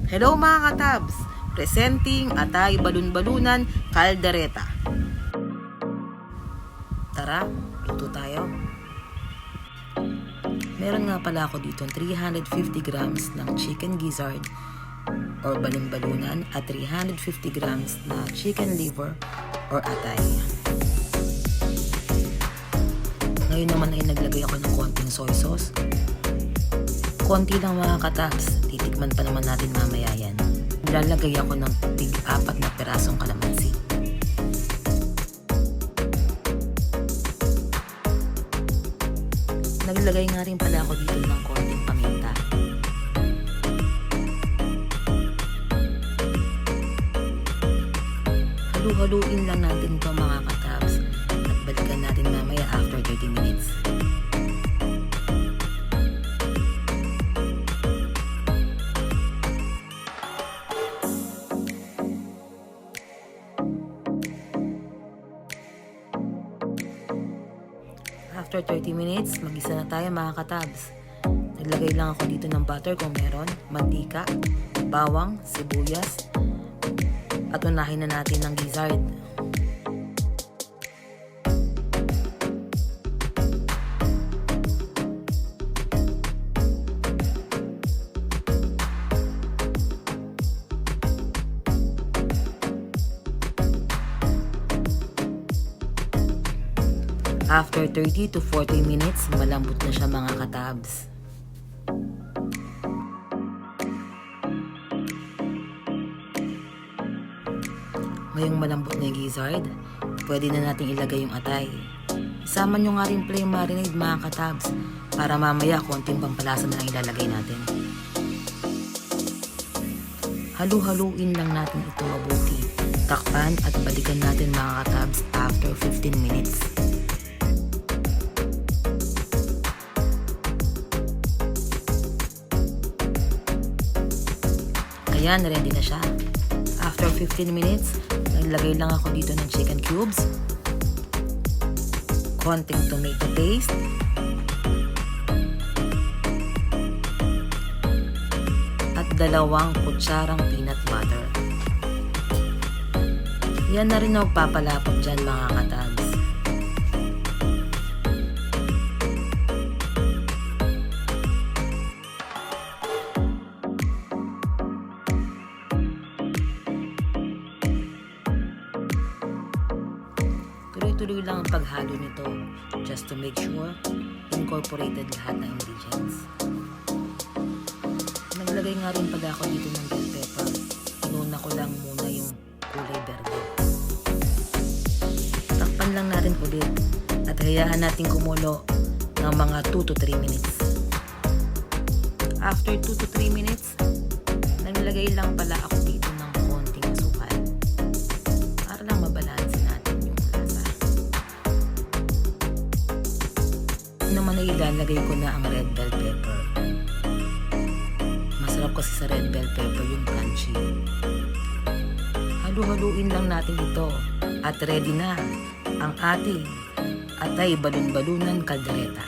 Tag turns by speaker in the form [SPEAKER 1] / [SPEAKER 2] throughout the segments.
[SPEAKER 1] Hello mga katabs! Presenting Atay Balun-Balunan Caldereta. Tara, luto tayo. Meron nga pala ako dito 350 grams ng chicken gizzard or balun-balunan at 350 grams na chicken liver or atay. Ngayon naman ay naglagay ako ng konting soy sauce. Konti lang mga katabs, titikman pa naman natin mamaya yan. Lalagay ako ng tig-4 na pirasong kalamansi. Naglagay nga rin pala ako dito ng konting paminta. Halu-haluin lang natin ito mga katabs at balikan natin mamaya after 30 minutes. After 30 minutes, mag-isa na tayo mga katabs. Naglagay lang ako dito ng butter kung meron, mantika, bawang, sibuyas, at unahin na natin ng gizzard. After 30 to 40 minutes, malambot na siya mga katabs. Ngayong malambot na yung gizzard, pwede na natin ilagay yung atay. Isama nyo nga rin plain marinade mga katabs para mamaya konting pampalasa na lang ilalagay natin. Halu-haluin lang natin ito mabuti. Takpan at balikan natin mga katabs after 15 minutes. Ayan, ready na siya. After 15 minutes, naglagay lang ako dito ng chicken cubes, konting tomato paste, at 2 kutsarang peanut butter. Yan na rin ang papalapot dyan mga katabs. Tuloy-tuloy lang ang paghalo nito just to make sure incorporated lahat ng ingredients. Naglagay nga rin pala ako dito ng bell pepper. Inuna ko lang muna yung kulay berde. Takpan lang natin ulit at hayaan natin kumulo ng mga 2 to 3 minutes. After 2 to 3 minutes, naglagay lang pala ako dito ng konting asukal para lang mabalansin natin yung lasa. Naman ay ilalagay ko na ang red bell pepper. Masarap kasi sa red bell pepper yung crunchy. Halu-haluin lang natin ito at ready na ang ating Atay Balun-Balunan Caldereta.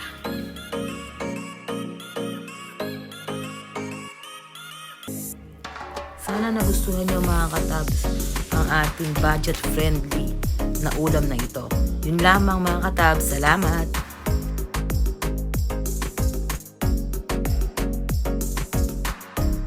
[SPEAKER 1] Sana nagustuhan nyo mga katabs ang ating budget-friendly na ulam na ito. Yun lamang mga katabs. Salamat!